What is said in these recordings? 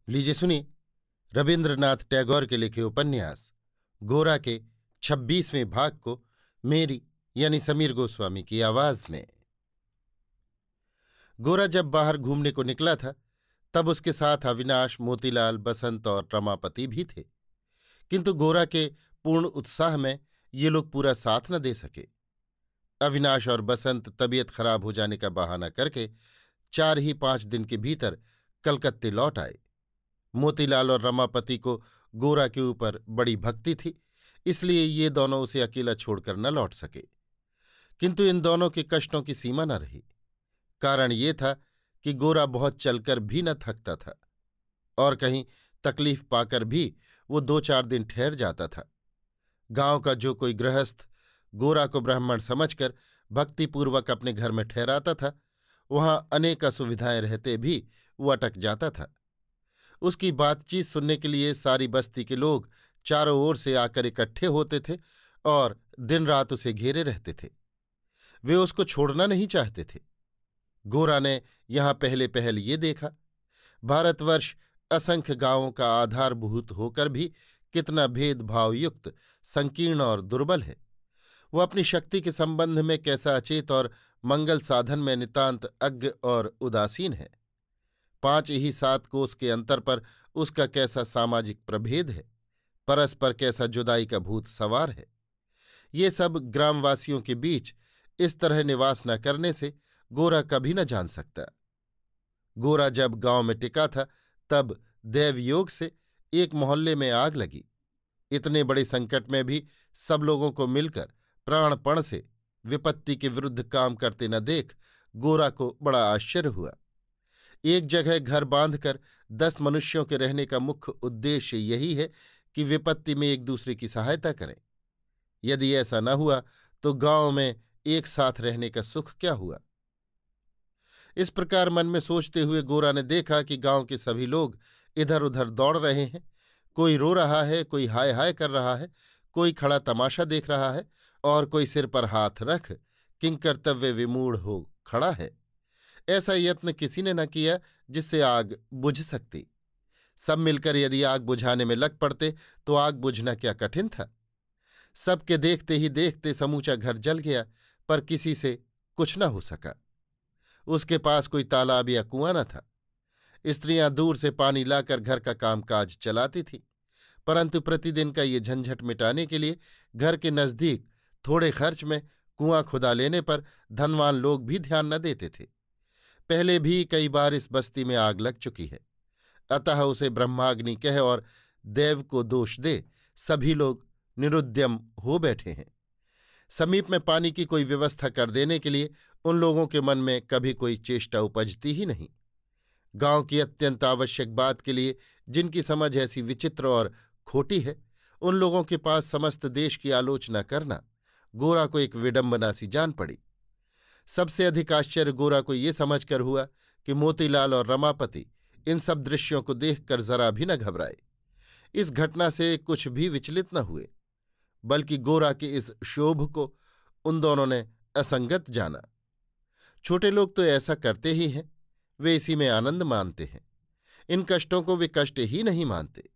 लीजिए सुनिए रविन्द्रनाथ टैगोर के लिखे उपन्यास गोरा के 26वें भाग को मेरी यानी समीर गोस्वामी की आवाज में। गोरा जब बाहर घूमने को निकला था तब उसके साथ अविनाश, मोतीलाल, बसंत और रमापति भी थे। किंतु गोरा के पूर्ण उत्साह में ये लोग पूरा साथ न दे सके। अविनाश और बसंत तबीयत खराब हो जाने का बहाना करके 4 ही 5 दिन के भीतर कलकत्ते लौट आए। मोतीलाल और रमापति को गोरा के ऊपर बड़ी भक्ति थी, इसलिए ये दोनों उसे अकेला छोड़कर न लौट सके। किंतु इन दोनों के कष्टों की सीमा न रही। कारण ये था कि गोरा बहुत चलकर भी न थकता था और कहीं तकलीफ पाकर भी वो 2-4 दिन ठहर जाता था। गांव का जो कोई गृहस्थ गोरा को ब्राह्मण समझकर भक्तिपूर्वक अपने घर में ठहराता था, वहां अनेक असुविधाएं रहते भी वो अटक जाता था। उसकी बातचीत सुनने के लिए सारी बस्ती के लोग चारों ओर से आकर इकट्ठे होते थे और दिन रात उसे घेरे रहते थे। वे उसको छोड़ना नहीं चाहते थे। गोरा ने यहां पहले पहल ये देखा, भारतवर्ष असंख्य गांवों का आधारभूत होकर भी कितना भेदभावयुक्त, संकीर्ण और दुर्बल है। वो अपनी शक्ति के संबंध में कैसा अचेत और मंगल साधन में नितांत अज्ञ और उदासीन है। 5 ही 7 कोस के अंतर पर उसका कैसा सामाजिक प्रभेद है, परस्पर कैसा जुदाई का भूत सवार है। ये सब ग्रामवासियों के बीच इस तरह निवास न करने से गोरा कभी न जान सकता। गोरा जब गांव में टिका था तब दैवयोग से एक मोहल्ले में आग लगी। इतने बड़े संकट में भी सब लोगों को मिलकर प्राणपण से विपत्ति के विरुद्ध काम करते न देख गोरा को बड़ा आश्चर्य हुआ। एक जगह घर बांधकर 10 मनुष्यों के रहने का मुख्य उद्देश्य यही है कि विपत्ति में एक दूसरे की सहायता करें। यदि ऐसा न हुआ तो गांव में एक साथ रहने का सुख क्या हुआ। इस प्रकार मन में सोचते हुए गोरा ने देखा कि गांव के सभी लोग इधर उधर दौड़ रहे हैं। कोई रो रहा है, कोई हाय हाय कर रहा है, कोई खड़ा तमाशा देख रहा है और कोई सिर पर हाथ रख किंकर्तव्य विमूढ़ हो खड़ा है। ऐसा यत्न किसी ने न किया जिससे आग बुझ सकती। सब मिलकर यदि आग बुझाने में लग पड़ते तो आग बुझना क्या कठिन था। सबके देखते ही देखते समूचा घर जल गया, पर किसी से कुछ न हो सका। उसके पास कोई तालाब या कुआं न था। स्त्रियां दूर से पानी लाकर घर का कामकाज चलाती थीं, परंतु प्रतिदिन का ये झंझट मिटाने के लिए घर के नजदीक थोड़े खर्च में कुआं खुदा लेने पर धनवान लोग भी ध्यान न देते थे। पहले भी कई बार इस बस्ती में आग लग चुकी है, अतः उसे ब्रह्माग्नि कह और देव को दोष दे सभी लोग निरुद्यम हो बैठे हैं। समीप में पानी की कोई व्यवस्था कर देने के लिए उन लोगों के मन में कभी कोई चेष्टा उपजती ही नहीं। गांव की अत्यंत आवश्यक बात के लिए जिनकी समझ ऐसी विचित्र और खोटी है, उन लोगों के पास समस्त देश की आलोचना करना गोरा को एक विडंबना सी जान पड़ी। सबसे अधिक आश्चर्य गोरा को ये समझकर हुआ कि मोतीलाल और रमापति इन सब दृश्यों को देखकर जरा भी न घबराए। इस घटना से कुछ भी विचलित न हुए, बल्कि गोरा के इस क्षोभ को उन दोनों ने असंगत जाना। छोटे लोग तो ऐसा करते ही हैं, वे इसी में आनंद मानते हैं। इन कष्टों को वे कष्ट ही नहीं मानते।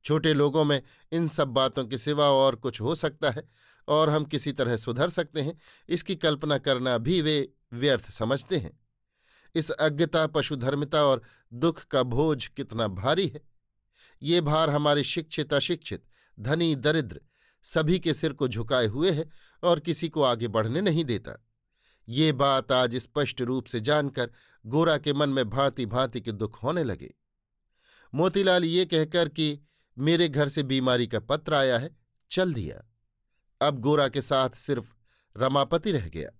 छोटे लोगों में इन सब बातों के सिवा और कुछ हो सकता है और हम किसी तरह सुधर सकते हैं, इसकी कल्पना करना भी वे व्यर्थ समझते हैं। इस अज्ञता, पशुधर्मिता और दुख का बोझ कितना भारी है। ये भार हमारे शिक्षित, अशिक्षित, धनी, दरिद्र सभी के सिर को झुकाए हुए है और किसी को आगे बढ़ने नहीं देता। ये बात आज स्पष्ट रूप से जानकर गोरा के मन में भांति भांति के दुख होने लगे। मोतीलाल ये कहकर कि मेरे घर से बीमारी का पत्र आया है, चल दिया। अब गोरा के साथ सिर्फ रमापति रह गया।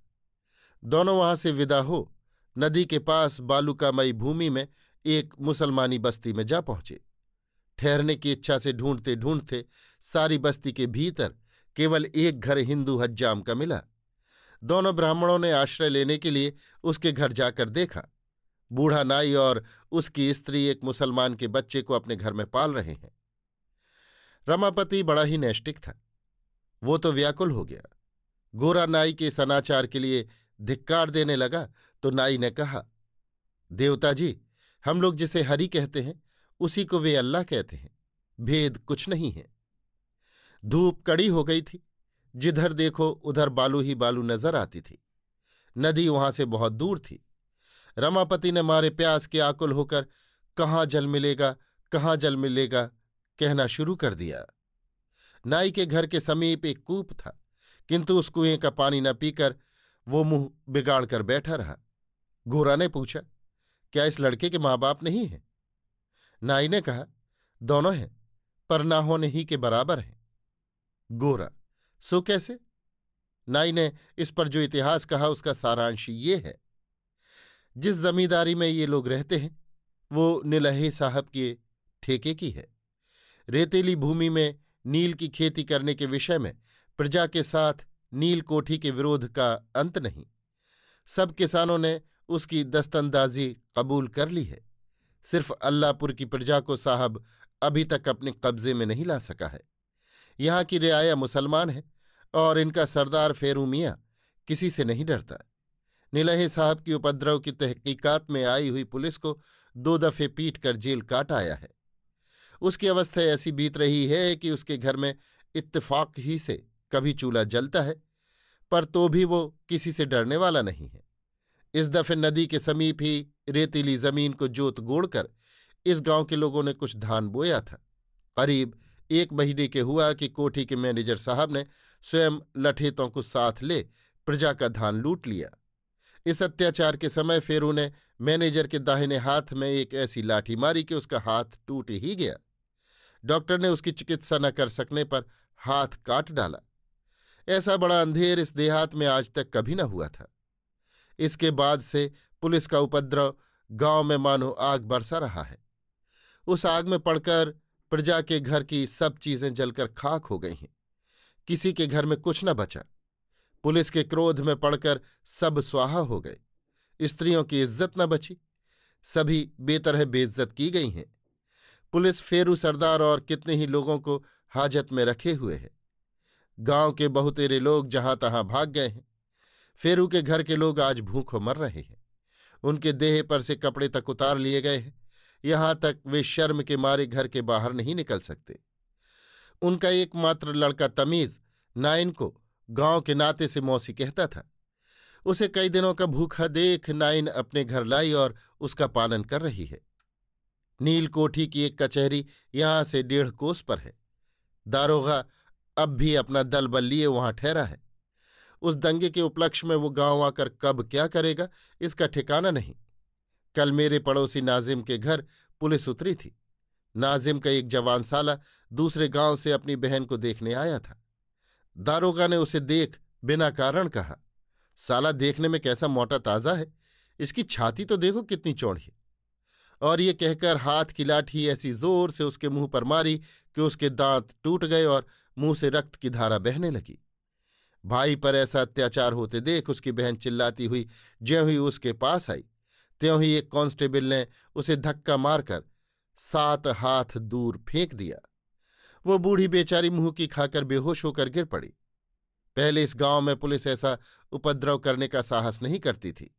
दोनों वहां से विदा हो नदी के पास बालुकामयी भूमि में एक मुसलमानी बस्ती में जा पहुंचे। ठहरने की इच्छा से ढूंढते ढूंढते सारी बस्ती के भीतर केवल एक घर हिंदू हज्जाम का मिला। दोनों ब्राह्मणों ने आश्रय लेने के लिए उसके घर जाकर देखा। बूढ़ा नाई और उसकी स्त्री एक मुसलमान के बच्चे को अपने घर में पाल रहे हैं। रमापति बड़ा ही नैष्टिक था, वो तो व्याकुल हो गया। गोरा नाई के इस अनाचार के लिए धिक्कार देने लगा तो नाई ने कहा, देवता जी, हम लोग जिसे हरि कहते हैं उसी को वे अल्लाह कहते हैं, भेद कुछ नहीं है। धूप कड़ी हो गई थी, जिधर देखो उधर बालू ही बालू नजर आती थी। नदी वहां से बहुत दूर थी। रमापति ने मारे प्यास के आकुल होकर कहाँ जल मिलेगा, कहाँ जल मिलेगा कहना शुरू कर दिया। नाई के घर के समीप एक कूप था, किंतु उस कुएं का पानी न पीकर वो मुंह बिगाड़ कर बैठा रहा। गोरा ने पूछा, क्या इस लड़के के माँ बाप नहीं हैं? नाई ने कहा, दोनों हैं, पर ना होने ही के बराबर हैं। गोरा, सो कैसे? नाई ने इस पर जो इतिहास कहा उसका सारांश ये है। जिस जमींदारी में ये लोग रहते हैं वो निलहे साहब के ठेके की है। रेतीली भूमि में नील की खेती करने के विषय में प्रजा के साथ नील कोठी के विरोध का अंत नहीं। सब किसानों ने उसकी दस्तंदाजी कबूल कर ली है। सिर्फ अल्लाहपुर की प्रजा को साहब अभी तक अपने कब्जे में नहीं ला सका है। यहाँ की रियाया मुसलमान है और इनका सरदार फेरू मियाँ किसी से नहीं डरता। निलहे साहब की उपद्रव की तहकीकात में आई हुई पुलिस को 2 दफे पीट कर जेल काट आया है। उसकी अवस्था ऐसी बीत रही है कि उसके घर में इत्तेफाक ही से कभी चूल्हा जलता है, पर तो भी वो किसी से डरने वाला नहीं है। इस दफे नदी के समीप ही रेतीली जमीन को जोत गोड़कर इस गांव के लोगों ने कुछ धान बोया था। करीब 1 महीने के हुआ कि कोठी के मैनेजर साहब ने स्वयं लठेतों को साथ ले प्रजा का धान लूट लिया। इस अत्याचार के समय फेरू ने मैनेजर के दाहिने हाथ में एक ऐसी लाठी मारी कि उसका हाथ टूट ही गया। डॉक्टर ने उसकी चिकित्सा न कर सकने पर हाथ काट डाला। ऐसा बड़ा अंधेर इस देहात में आज तक कभी न हुआ था। इसके बाद से पुलिस का उपद्रव गांव में मानो आग बरसा रहा है। उस आग में पड़कर प्रजा के घर की सब चीजें जलकर खाक हो गई हैं। किसी के घर में कुछ न बचा। पुलिस के क्रोध में पड़कर सब स्वाहा हो गए। स्त्रियों की इज्जत न बची, सभी बेतरह बेइज्जत की गई हैं। पुलिस फेरू सरदार और कितने ही लोगों को हाजत में रखे हुए है। गांव के बहुतेरे लोग जहां तहां भाग गए हैं। फेरू के घर के लोग आज भूखों मर रहे हैं। उनके देह पर से कपड़े तक उतार लिए गए हैं। यहां तक वे शर्म के मारे घर के बाहर नहीं निकल सकते। उनका एकमात्र लड़का तमीज नाइन को गांव के नाते से मौसी कहता था। उसे कई दिनों का भूखा देख नाइन अपने घर लाई और उसका पालन कर रही है। नील कोठी की एक कचहरी यहां से 1.5 कोस पर है। दारोगा अब भी अपना दल बल लिए वहां ठहरा है। उस दंगे के उपलक्ष्य में वो गांव आकर कब क्या करेगा इसका ठिकाना नहीं। कल मेरे पड़ोसी नाजिम के घर पुलिस उतरी थी। नाजिम का एक जवान साला दूसरे गांव से अपनी बहन को देखने आया था। दारोगा ने उसे देख बिना कारण कहा, साला देखने में कैसा मोटा ताजा है, इसकी छाती तो देखो कितनी चौड़ी है। और ये कहकर हाथ की लाठी ऐसी जोर से उसके मुंह पर मारी कि उसके दांत टूट गए और मुंह से रक्त की धारा बहने लगी। भाई पर ऐसा अत्याचार होते देख उसकी बहन चिल्लाती हुई ज्यों ही उसके पास आई, त्यों ही एक कांस्टेबल ने उसे धक्का मारकर 7 हाथ दूर फेंक दिया। वो बूढ़ी बेचारी मुंह की खाकर बेहोश होकर गिर पड़ी। पहले इस गांव में पुलिस ऐसा उपद्रव करने का साहस नहीं करती थी,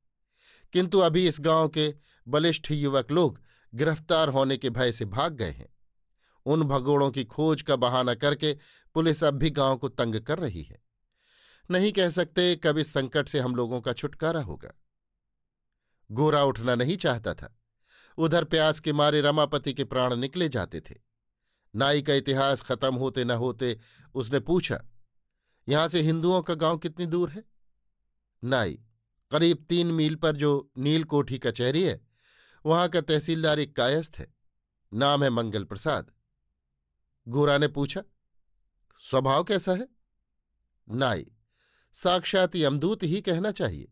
किंतु अभी इस गांव के बलिष्ठ युवक लोग गिरफ्तार होने के भय से भाग गए हैं। उन भगोड़ों की खोज का बहाना करके पुलिस अब भी गांव को तंग कर रही है। नहीं कह सकते कब इस संकट से हम लोगों का छुटकारा होगा। गोरा उठना नहीं चाहता था। उधर प्यास के मारे रमापति के प्राण निकले जाते थे। नाई का इतिहास खत्म होते न होते उसने पूछा, यहां से हिंदुओं का गांव कितनी दूर है? नाई, करीब 3 मील पर जो नील कोठी कचहरी है वहां का तहसीलदार एक कायस्थ है, नाम है मंगल प्रसाद। गोरा ने पूछा, स्वभाव कैसा है? नाई, साक्षात यमदूत ही कहना चाहिए।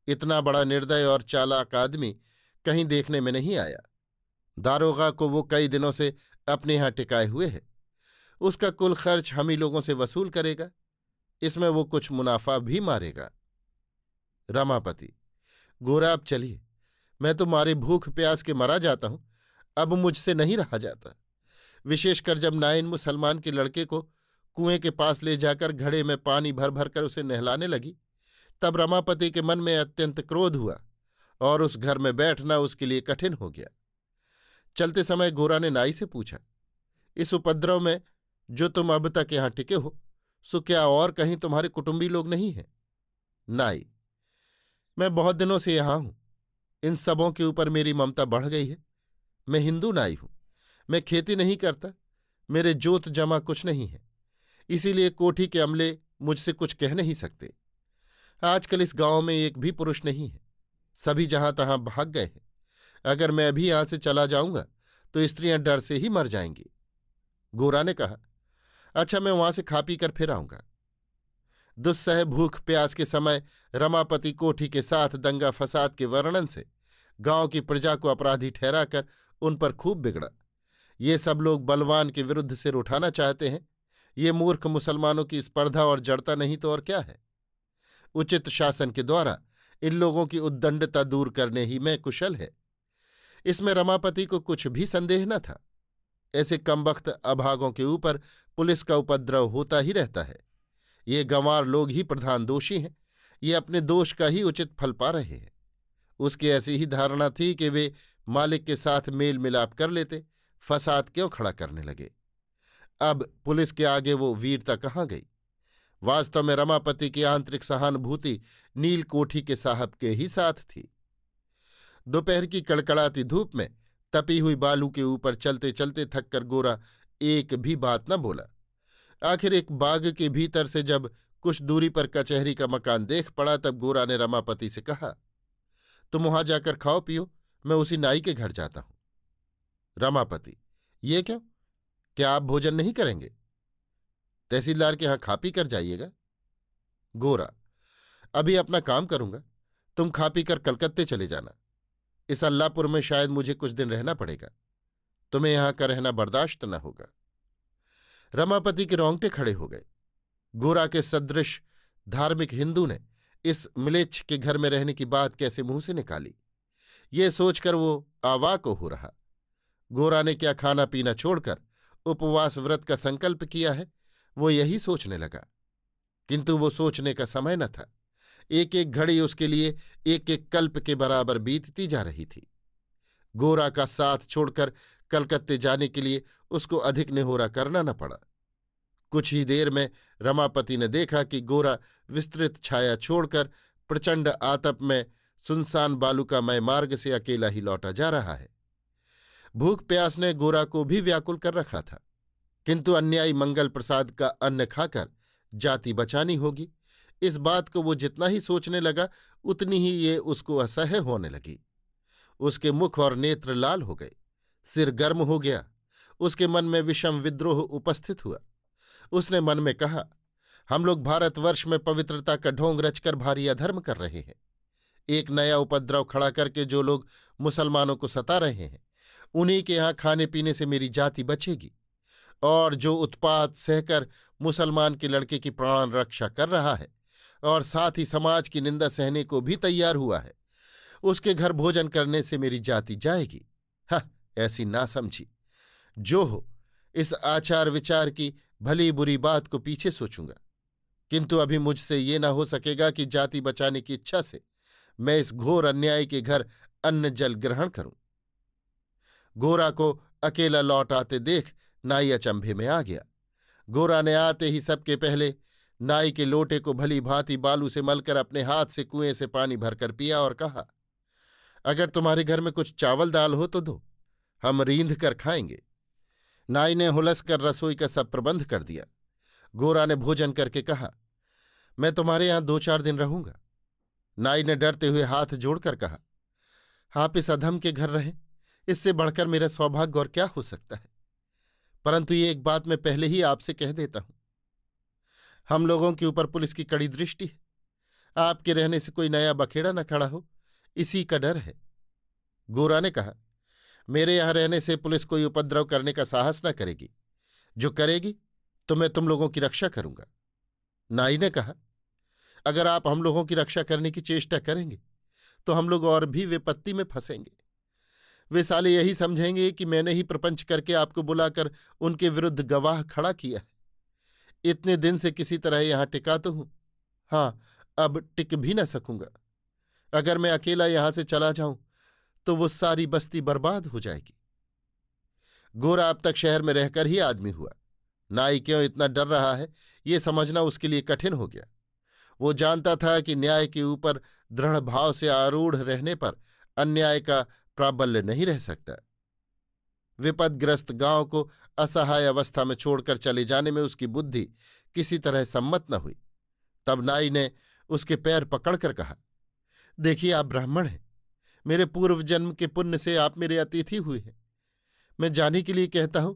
इतना बड़ा निर्दय और चालाक आदमी कहीं देखने में नहीं आया। दारोगा को वो कई दिनों से अपने यहां टिकाए हुए है। उसका कुल खर्च हम ही लोगों से वसूल करेगा। इसमें वो कुछ मुनाफा भी मारेगा। रमापति, गोरा अब चलिए, मैं तो मारे भूख प्यास के मरा जाता हूं, अब मुझसे नहीं रहा जाता। विशेषकर जब नाइन मुसलमान के लड़के को कुएं के पास ले जाकर घड़े में पानी भर भर कर उसे नहलाने लगी, तब रमापति के मन में अत्यंत क्रोध हुआ और उस घर में बैठना उसके लिए कठिन हो गया। चलते समय गोरा ने नाई से पूछा, इस उपद्रव में जो तुम अब तक यहां टिके हो, सो क्या और कहीं तुम्हारे कुटुंबी लोग नहीं हैं? नाई, मैं बहुत दिनों से यहां हूं। इन सबों के ऊपर मेरी ममता बढ़ गई है। मैं हिंदू नाई हूं। मैं खेती नहीं करता। मेरे जोत जमा कुछ नहीं है। इसीलिए कोठी के अमले मुझसे कुछ कह नहीं सकते। आजकल इस गांव में एक भी पुरुष नहीं है। सभी जहां तहां भाग गए हैं। अगर मैं अभी यहां से चला जाऊंगा तो स्त्रियां डर से ही मर जाएंगी। गोरा ने कहा, अच्छा, मैं वहां से खा पी कर फिर आऊंगा। दुस्सह भूख प्यास के समय रमापति कोठी के साथ दंगा फसाद के वर्णन से गांव की प्रजा को अपराधी ठहराकर उन पर खूब बिगड़ा। ये सब लोग बलवान के विरुद्ध सिर उठाना चाहते हैं। ये मूर्ख मुसलमानों की स्पर्धा और जड़ता नहीं तो और क्या है। उचित शासन के द्वारा इन लोगों की उद्दंडता दूर करने ही में कुशल है। इसमें रमापति को कुछ भी संदेह न था। ऐसे कमबख्त अभागों के ऊपर पुलिस का उपद्रव होता ही रहता है। ये गंवार लोग ही प्रधान दोषी हैं। ये अपने दोष का ही उचित फल पा रहे हैं। उसकी ऐसी ही धारणा थी कि वे मालिक के साथ मेल मिलाप कर लेते, फसाद क्यों खड़ा करने लगे। अब पुलिस के आगे वो वीरता कहाँ गई। वास्तव में रमापति की आंतरिक सहानुभूति नील कोठी के साहब के ही साथ थी। दोपहर की कड़कड़ाती धूप में तपी हुई बालू के ऊपर चलते चलते थककर गोरा एक भी बात न बोला। आखिर एक बाग के भीतर से जब कुछ दूरी पर कचहरी का मकान देख पड़ा तब गोरा ने रमापति से कहा, तुम वहां जाकर खाओ पियो, मैं उसी नाई के घर जाता हूं। रमापति, ये क्यों? क्या आप भोजन नहीं करेंगे? तहसीलदार के यहां खा पी कर जाइएगा। गोरा, अभी अपना काम करूंगा। तुम खा पी कर कलकत्ते चले जाना। इस अल्लाहपुर में शायद मुझे कुछ दिन रहना पड़ेगा। तुम्हें यहां का रहना बर्दाश्त न होगा। रमापति के रोंगटे खड़े हो गए। गोरा के सदृश धार्मिक हिंदू ने इस म्लेच्छ के घर में रहने की बात कैसे मुंह से निकाली, ये सोचकर वो आवाक हो रहा। गोरा ने क्या खाना पीना छोड़कर उपवास व्रत का संकल्प किया है, वो यही सोचने लगा। किंतु वो सोचने का समय न था। एक एक घड़ी उसके लिए एक एक कल्प के बराबर बीतती जा रही थी। गोरा का साथ छोड़कर कलकत्ते जाने के लिए उसको अधिक निहोरा करना न पड़ा। कुछ ही देर में रमापति ने देखा कि गोरा विस्तृत छाया छोड़कर प्रचंड आतप में सुनसान बालुकामय मार्ग से अकेला ही लौटा जा रहा है। भूख प्यास ने गोरा को भी व्याकुल कर रखा था। किंतु अन्यायी मंगल प्रसाद का अन्न खाकर जाति बचानी होगी, इस बात को वो जितना ही सोचने लगा उतनी ही ये उसको असह्य होने लगी। उसके मुख और नेत्र लाल हो गए, सिर गर्म हो गया। उसके मन में विषम विद्रोह उपस्थित हुआ। उसने मन में कहा, हम लोग भारतवर्ष में पवित्रता का ढोंग रचकर भारी अधर्म कर रहे हैं। एक नया उपद्रव खड़ा करके जो लोग मुसलमानों को सता रहे हैं, उन्हीं के यहाँ खाने पीने से मेरी जाति बचेगी। और जो उत्पात सहकर मुसलमान के लड़के की प्राण रक्षा कर रहा है और साथ ही समाज की निंदा सहने को भी तैयार हुआ है, उसके घर भोजन करने से मेरी जाति जाएगी। हाँ, ऐसी नासमझी। जो हो, इस आचार विचार की भली बुरी बात को पीछे सोचूंगा। किंतु अभी मुझसे ये ना हो सकेगा कि जाति बचाने की इच्छा से मैं इस घोर अन्याय के घर अन्न जल ग्रहण करूं। गोरा को अकेला लौट आते देख नाई अचंभे में आ गया। गोरा ने आते ही सबके पहले नाई के लोटे को भली भांति बालू से मलकर अपने हाथ से कुएं से पानी भरकर पिया और कहा, अगर तुम्हारे घर में कुछ चावल दाल हो तो दो, हम रींध कर खाएंगे। नाई ने हुलस कर रसोई का सब प्रबंध कर दिया। गोरा ने भोजन करके कहा, मैं तुम्हारे यहां 2-4 दिन रहूंगा। नाई ने डरते हुए हाथ जोड़कर कहा, आप इस अधम के घर रहें, इससे बढ़कर मेरा सौभाग्य और क्या हो सकता है। परंतु ये एक बात मैं पहले ही आपसे कह देता हूं, हम लोगों के ऊपर पुलिस की कड़ी दृष्टि है। आपके रहने से कोई नया बखेड़ा न खड़ा हो, इसी का डर है। गोरा ने कहा, मेरे यहां रहने से पुलिस कोई उपद्रव करने का साहस न करेगी। जो करेगी तो मैं तुम लोगों की रक्षा करूंगा। नाई ने कहा, अगर आप हम लोगों की रक्षा करने की चेष्टा करेंगे तो हम लोग और भी विपत्ति में फंसेंगे। वे साले यही समझेंगे कि मैंने ही प्रपंच करके आपको बुलाकर उनके विरुद्ध गवाह खड़ा किया है। इतने दिन से किसी तरह यहां टिका तो हूं, हाँ, अब टिक भी न सकूंगा। अगर मैं अकेला यहां से चला जाऊं तो वो सारी बस्ती बर्बाद हो जाएगी। गोरा अब तक शहर में रहकर ही आदमी हुआ। नाई क्यों इतना डर रहा है, ये समझना उसके लिए कठिन हो गया। वो जानता था कि न्याय के ऊपर दृढ़ भाव से आरूढ़ रहने पर अन्याय का प्राबल्य नहीं रह सकता। विपदग्रस्त गांव को असहाय अवस्था में छोड़कर चले जाने में उसकी बुद्धि किसी तरह सम्मत न हुई। तब नाई ने उसके पैर पकड़कर कहा, देखिए, आप ब्राह्मण हैं, मेरे पूर्व जन्म के पुण्य से आप मेरे अतिथि हुए हैं। मैं जाने के लिए कहता हूं,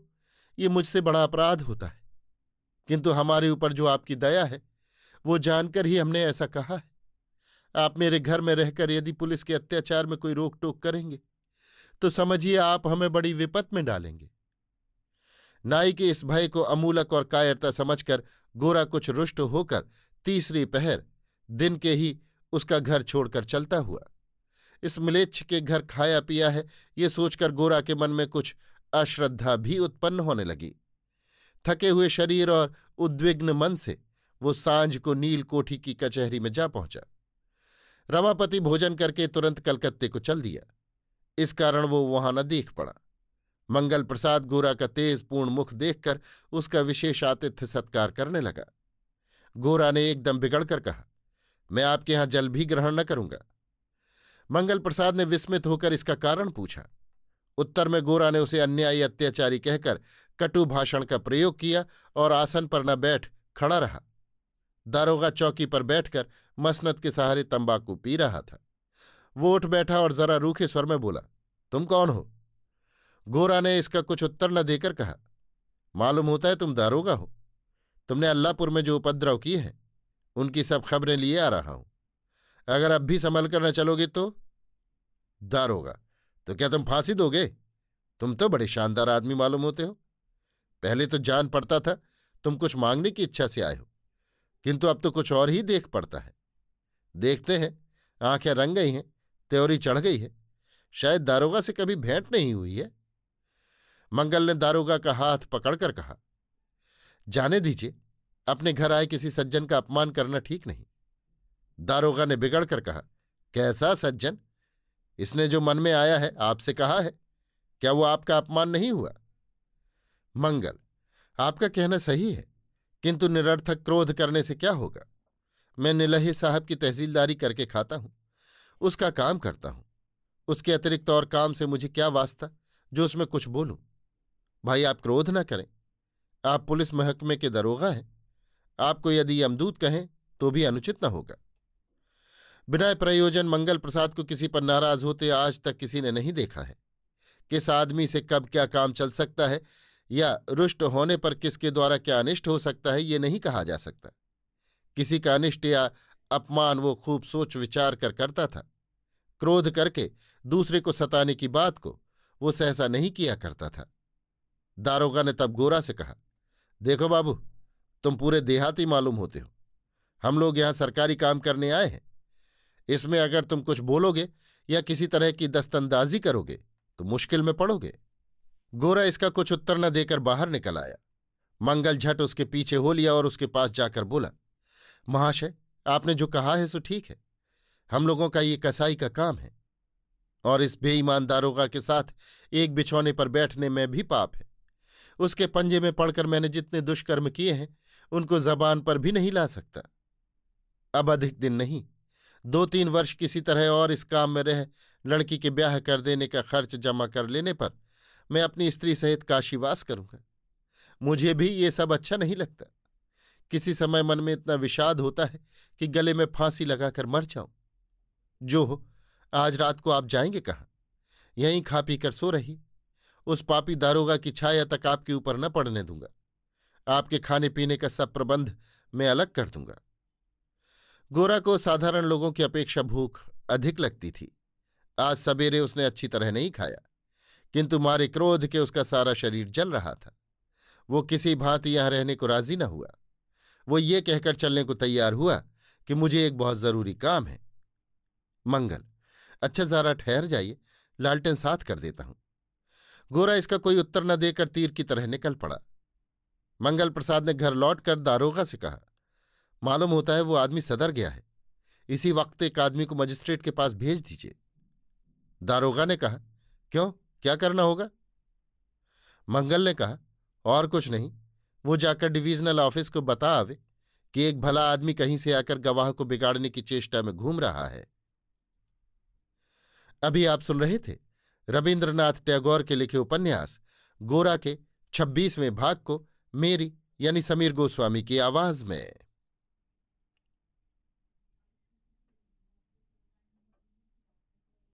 ये मुझसे बड़ा अपराध होता है, किंतु हमारे ऊपर जो आपकी दया है वो जानकर ही हमने ऐसा कहा है। आप मेरे घर में रहकर यदि पुलिस के अत्याचार में कोई रोक टोक करेंगे तो समझिए आप हमें बड़ी विपत में डालेंगे। नाई के इस भय को अमूलक और कायरता समझकर गोरा कुछ रुष्ट होकर तीसरी पहर दिन के ही उसका घर छोड़कर चलता हुआ। इस म्लेच्छ के घर खाया पिया है, ये सोचकर गोरा के मन में कुछ अश्रद्धा भी उत्पन्न होने लगी। थके हुए शरीर और उद्विग्न मन से वो सांझ को नील कोठी की कचहरी में जा पहुंचा। रमापति भोजन करके तुरंत कलकत्ते को चल दिया। इस कारण वो वहां न देख पड़ा। मंगल प्रसाद गोरा का तेज पूर्ण मुख देखकर उसका विशेष आतिथ्य सत्कार करने लगा। गोरा ने एकदम बिगड़कर कहा, मैं आपके यहां जल भी ग्रहण न करूंगा। मंगल प्रसाद ने विस्मित होकर इसका कारण पूछा। उत्तर में गोरा ने उसे अन्यायी अत्याचारी कहकर कटु भाषण का प्रयोग किया और आसन पर न बैठ खड़ा रहा। दारोगा चौकी पर बैठकर मसनद के सहारे तंबाकू पी रहा था। वो उठ बैठा और जरा रूखे स्वर में बोला, तुम कौन हो? गोरा ने इसका कुछ उत्तर न देकर कहा, मालूम होता है तुम दारोगा हो। तुमने अल्लाहपुर में जो उपद्रव किए हैं उनकी सब खबरें लिए आ रहा हूं। अगर अब भी संभल कर न चलोगे तो? दारोगा, तो क्या तुम फांसी दोगे? तुम तो बड़े शानदार आदमी मालूम होते हो। पहले तो जान पड़ता था तुम कुछ मांगने की इच्छा से आए हो, किंतु अब तो कुछ और ही देख पड़ता है। देखते हैं, आंखें रंग गई हैं, त्योरी चढ़ गई है। शायद दारोगा से कभी भेंट नहीं हुई है। मंगल ने दारोगा का हाथ पकड़कर कहा, जाने दीजिए, अपने घर आए किसी सज्जन का अपमान करना ठीक नहीं। दारोगा ने बिगड़कर कहा, कैसा सज्जन? इसने जो मन में आया है आपसे कहा है, क्या वो आपका अपमान नहीं हुआ? मंगल, आपका कहना सही है, किंतु निरर्थक क्रोध करने से क्या होगा? मैं निलही साहब की तहसीलदारी करके खाता हूं, उसका काम करता हूं। उसके अतिरिक्त और काम से मुझे क्या वास्ता जो उसमें कुछ बोलूं? भाई, आप क्रोध न करें। आप पुलिस महकमे के दरोगा हैं। आपको यदि यमदूत कहें तो भी अनुचित न होगा। बिना प्रयोजन मंगल प्रसाद को किसी पर नाराज होते आज तक किसी ने नहीं देखा है। किस आदमी से कब क्या काम चल सकता है या रुष्ट होने पर किसके द्वारा क्या अनिष्ट हो सकता है, ये नहीं कहा जा सकता। किसी का अनिष्ट या अपमान वो खूब सोच विचार कर करता था। क्रोध करके दूसरे को सताने की बात को वो सहसा नहीं किया करता था। दारोगा ने तब गोरा से कहा, देखो बाबू, तुम पूरे देहाती मालूम होते हो। हम लोग यहां सरकारी काम करने आए हैं। इसमें अगर तुम कुछ बोलोगे या किसी तरह की दस्तंदाजी करोगे तो मुश्किल में पड़ोगे। गोरा इसका कुछ उत्तर न देकर बाहर निकल आया। मंगल झट उसके पीछे हो लिया और उसके पास जाकर बोला, महाशय, आपने जो कहा है सो ठीक है। हम लोगों का ये कसाई का काम है और इस बेईमान दारोगा के साथ एक बिछौने पर बैठने में भी पाप है। उसके पंजे में पड़कर मैंने जितने दुष्कर्म किए हैं उनको जबान पर भी नहीं ला सकता। अब अधिक दिन नहीं, 2-3 वर्ष किसी तरह और इस काम में रह लड़की के ब्याह कर देने का खर्च जमा कर लेने पर मैं अपनी स्त्री सहित काशीवास करूंगा। मुझे भी ये सब अच्छा नहीं लगता। किसी समय मन में इतना विषाद होता है कि गले में फांसी लगाकर मर जाऊं। जो हो, आज रात को आप जाएंगे कहाँ? यहीं खा पी कर सो रही। उस पापी दारोगा की छाया तक आपके ऊपर न पड़ने दूंगा। आपके खाने पीने का सब प्रबंध मैं अलग कर दूंगा। गोरा को साधारण लोगों की अपेक्षा भूख अधिक लगती थी। आज सवेरे उसने अच्छी तरह नहीं खाया, किंतु मारे क्रोध के उसका सारा शरीर जल रहा था। वो किसी भांति यहां रहने को राजी न हुआ। वो ये कहकर चलने को तैयार हुआ कि मुझे एक बहुत जरूरी काम है। मंगल, अच्छा जरा ठहर जाइए, लालटेन साथ कर देता हूं। गोरा इसका कोई उत्तर न देकर तीर की तरह निकल पड़ा। मंगल प्रसाद ने घर लौटकर दारोगा से कहा, मालूम होता है वो आदमी सदर गया है। इसी वक्त एक आदमी को मजिस्ट्रेट के पास भेज दीजिए। दारोगा ने कहा, क्यों, क्या करना होगा? मंगल ने कहा, और कुछ नहीं, वो जाकर डिवीजनल ऑफिस को बता आवे कि एक भला आदमी कहीं से आकर गवाह को बिगाड़ने की चेष्टा में घूम रहा है। अभी आप सुन रहे थे रविन्द्रनाथ टैगोर के लिखे उपन्यास गोरा के 26वें भाग को मेरी यानी समीर गोस्वामी की आवाज में।